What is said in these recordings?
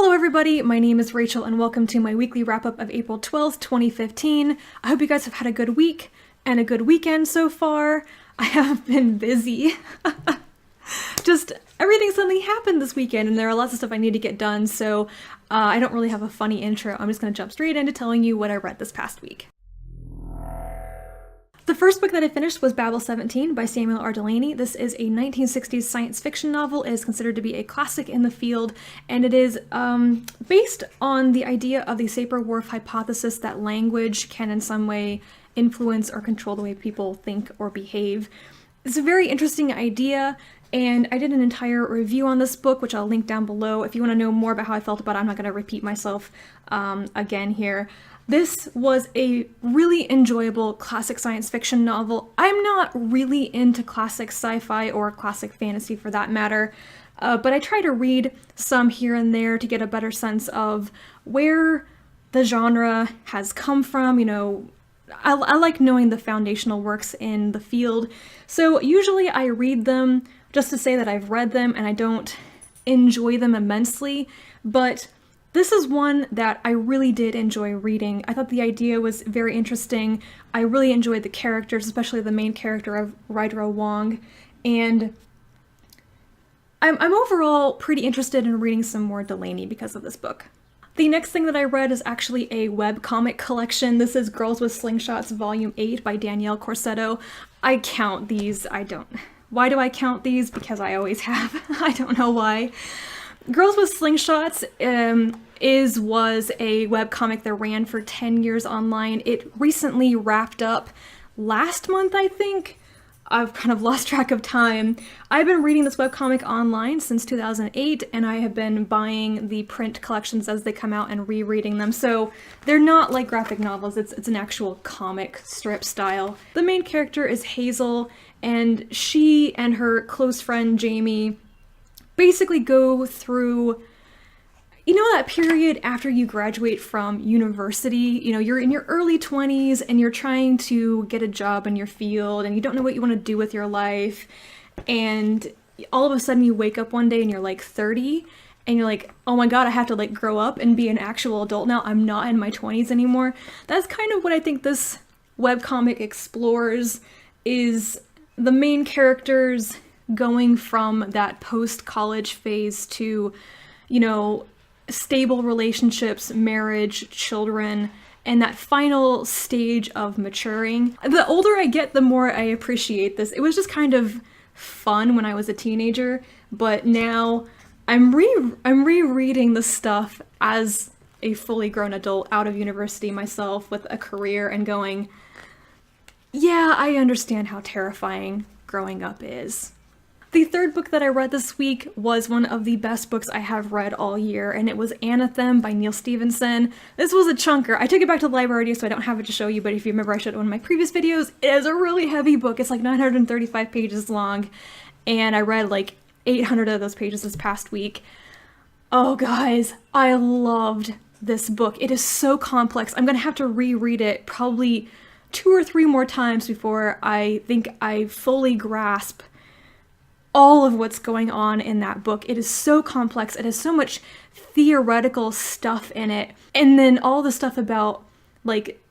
Hello everybody, my name is Rachel and welcome to my weekly wrap-up of April 12th, 2015. I hope you guys have had a good week and a good weekend so far. I have been busy. Just everything suddenly happened this weekend and there are lots of stuff I need to get done, so I don't really have a funny intro. I'm just going to jump straight into telling you what I read this past week. The first book that I finished was Babel 17 by Samuel R. Delany. This is a 1960s science fiction novel. It is considered to be a classic in the field, and it is based on the idea of the Sapir-Whorf hypothesis that language can in some way influence or control the way people think or behave. It's a very interesting idea, and I did an entire review on this book, which I'll link down below. If you want to know more about how I felt about it, I'm not going to repeat myself again here. This was a really enjoyable classic science fiction novel. I'm not really into classic sci-fi or classic fantasy for that matter, but I try to read some here and there to get a better sense of where the genre has come from. You know, I like knowing the foundational works in the field, so usually I read them just to say that I've read them and I don't enjoy them immensely, but this is one that I really did enjoy reading. I thought the idea was very interesting. I really enjoyed the characters, especially the main character of Rydro Wong, and I'm overall pretty interested in reading some more Delany because of this book. The next thing that I read is actually a webcomic collection. This is Girls with Slingshots Volume 8 by Danielle Corsetto. I count these. Why do I count these? Because I always have. I don't know why. Girls with Slingshots was a webcomic that ran for 10 years online. It recently wrapped up last month, I think. I've kind of lost track of time. I've been reading this webcomic online since 2008, and I have been buying the print collections as they come out and rereading them. So they're not like graphic novels, it's an actual comic strip style. The main character is Hazel, and she and her close friend Jamie basically go through, you know, that period after you graduate from university. You know, you're in your early 20s and you're trying to get a job in your field and you don't know what you want to do with your life, and all of a sudden you wake up one day and you're like 30 and you're like, oh my god, I have to like grow up and be an actual adult now. I'm not in my 20s anymore. That's kind of what I think this webcomic explores, is the main characters going from that post-college phase to, you know, stable relationships, marriage, children, and that final stage of maturing. The older I get, the more I appreciate this. It was just kind of fun when I was a teenager, but now I'm rereading the stuff as a fully grown adult out of university myself with a career and going, yeah, I understand how terrifying growing up is. The third book that I read this week was one of the best books I have read all year, and it was Anathem by Neal Stephenson. This was a chunker. I took it back to the library, so I don't have it to show you, but if you remember I showed it in one of my previous videos. It is a really heavy book. It's like 935 pages long, and I read like 800 of those pages this past week. Oh guys, I loved this book. It is so complex. I'm gonna have to reread it probably 2 or 3 more times before I think I fully grasp all of what's going on in that book. It is so complex. It has so much theoretical stuff in it. And then all the stuff about like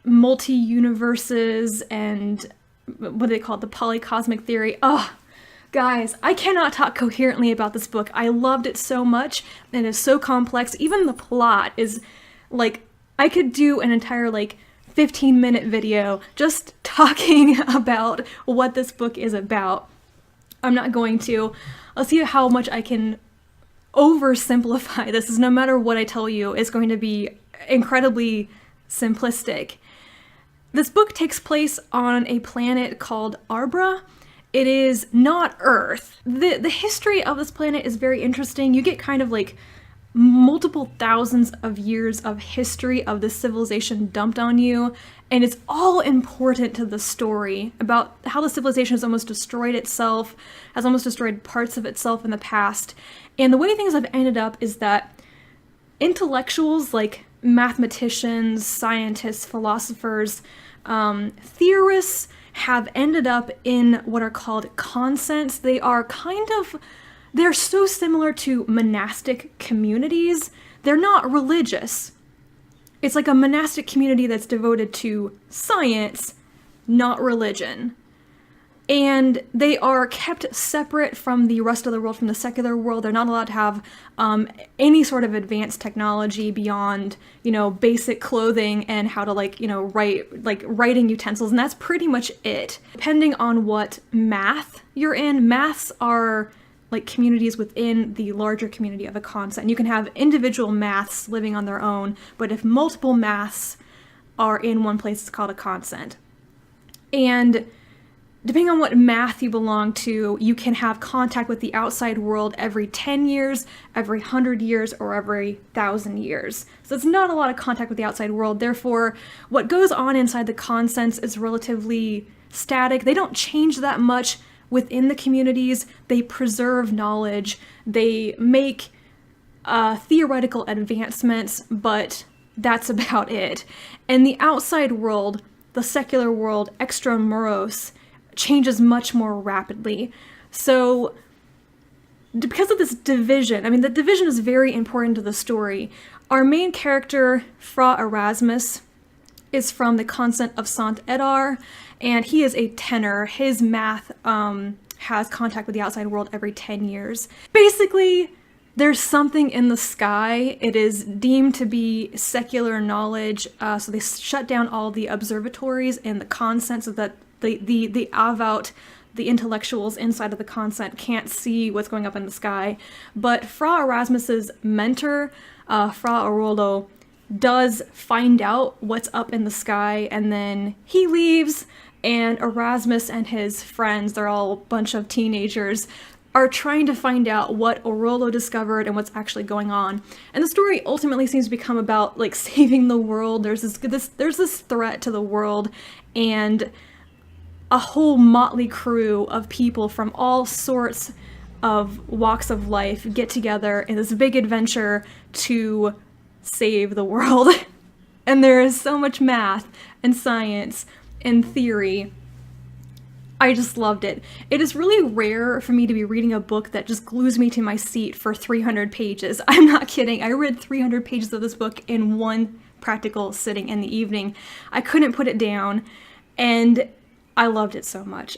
multi-universes and what do they call it? The polycosmic theory. Oh, guys, I cannot talk coherently about this book. I loved it so much, and it's so complex. Even the plot is like, I could do an entire like 15-minute video just talking about what this book is about. I'm not going to. I'll see how much I can oversimplify this, is no matter what I tell you, it's going to be incredibly simplistic. This book takes place on a planet called Arbra. It is not Earth. The history of this planet is very interesting. You get kind of like multiple thousands of years of history of this civilization dumped on you, and it's all important to the story about how the civilization has almost destroyed itself, has almost destroyed parts of itself in the past. And the way things have ended up is that intellectuals like mathematicians, scientists, philosophers, theorists have ended up in what are called consents. They are kind of they're so similar to monastic communities. They're not religious. It's like a monastic community that's devoted to science, not religion. And they are kept separate from the rest of the world, from the secular world. They're not allowed to have any sort of advanced technology beyond, basic clothing and how to writing utensils. And that's pretty much it. Depending on what math you're in, maths are like communities within the larger community of a consent. You can have individual maths living on their own, but if multiple maths are in one place, it's called a consent. And depending on what math you belong to, you can have contact with the outside world every 10 years, every 100 years, or every 1,000 years. So it's not a lot of contact with the outside world. Therefore, what goes on inside the consents is relatively static. They don't change that much within the communities. They preserve knowledge. They make theoretical advancements, but that's about it. And the outside world, the secular world, extramuros, changes much more rapidly. So because of this division, the division is very important to the story. Our main character, Fra Erasmus, is from the consent of Saint Edar, and he is a tenor. His math has contact with the outside world every 10 years. Basically, there's something in the sky. It is deemed to be secular knowledge, so they shut down all the observatories and the consent so that the avowed, the intellectuals inside of the consent can't see what's going up in the sky. But Fra Erasmus's mentor, Fra Aroldo, does find out what's up in the sky, and then he leaves, and Erasmus and his friends, they're all a bunch of teenagers, are trying to find out what Aroldo discovered and what's actually going on. And the story ultimately seems to become about saving the world. There's this threat to the world, and a whole motley crew of people from all sorts of walks of life get together in this big adventure to save the world. And there is so much math and science and theory. I just loved it. It is really rare for me to be reading a book that just glues me to my seat for 300 pages. I'm not kidding. I read 300 pages of this book in one practical sitting in the evening. I couldn't put it down, and I loved it so much.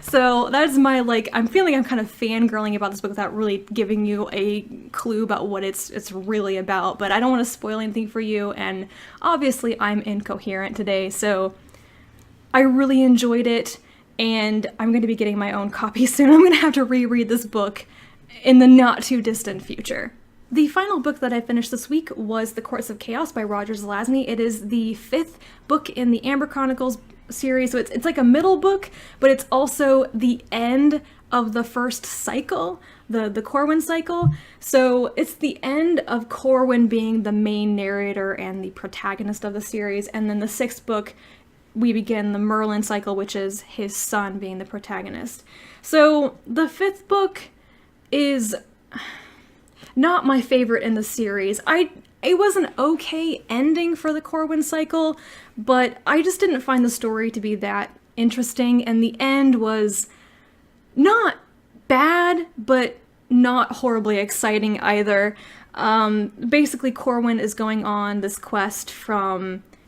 So that's my, I'm feeling I'm kind of fangirling about this book without really giving you a clue about what it's really about, but I don't want to spoil anything for you, and obviously I'm incoherent today, so I really enjoyed it, and I'm going to be getting my own copy soon. I'm going to have to reread this book in the not too distant future. The final book that I finished this week was The Courts of Chaos by Roger Zelazny. It is the 5th book in the Amber Chronicles series, so it's like a middle book, but it's also the end of the first cycle, the Corwin cycle. So it's the end of Corwin being the main narrator and the protagonist of the series, and then the 6th book we begin the Merlin cycle, which is his son being the protagonist. So the 5th book is not my favorite in the series. It was an okay ending for the Corwin cycle, but I just didn't find the story to be that interesting, and the end was not bad, but not horribly exciting either. Basically, Corwin is going on this quest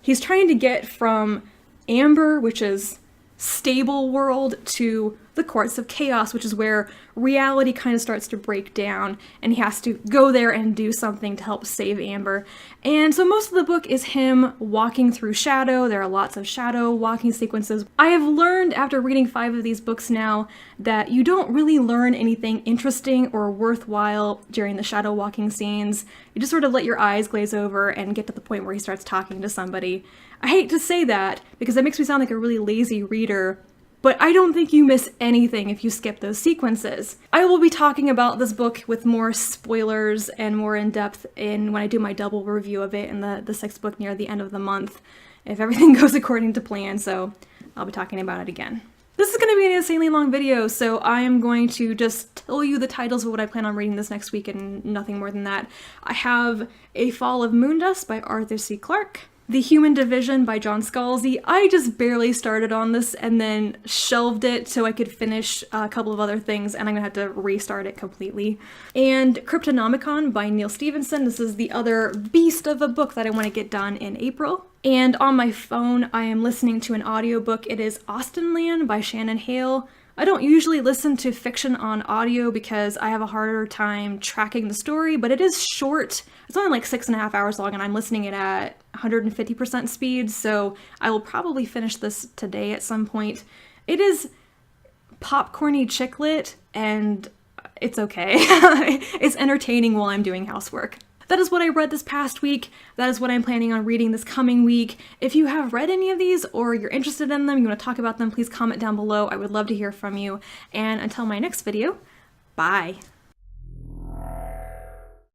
he's trying to get from Amber, which is stable world, to the Courts of Chaos, which is where reality kind of starts to break down, and he has to go there and do something to help save Amber. And so most of the book is him walking through shadow. There are lots of shadow walking sequences. I have learned after reading 5 of these books now that you don't really learn anything interesting or worthwhile during the shadow walking scenes. You just sort of let your eyes glaze over and get to the point where he starts talking to somebody. I hate to say that because that makes me sound like a really lazy reader, but I don't think you miss anything if you skip those sequences. I will be talking about this book with more spoilers and more in depth when I do my double review of it in the 6th book near the end of the month, if everything goes according to plan, so I'll be talking about it again. This is going to be an insanely long video, so I am going to just tell you the titles of what I plan on reading this next week and nothing more than that. I have A Fall of Moondust by Arthur C. Clarke. The Human Division by John Scalzi. I just barely started on this and then shelved it so I could finish a couple of other things, and I'm gonna have to restart it completely. And Cryptonomicon by Neal Stephenson. This is the other beast of a book that I want to get done in April. And on my phone, I am listening to an audiobook. It is Austenland by Shannon, Hale. I don't usually listen to fiction on audio because I have a harder time tracking the story, but it is short. It's only like 6.5 hours long, and I'm listening it at 150% speed, so I will probably finish this today at some point. It is popcorny chick lit, and it's okay. It's entertaining while I'm doing housework. That is what I read this past week. That is what I'm planning on reading this coming week. If you have read any of these or you're interested in them, you want to talk about them, please comment down below. I would love to hear from you. And until my next video, bye.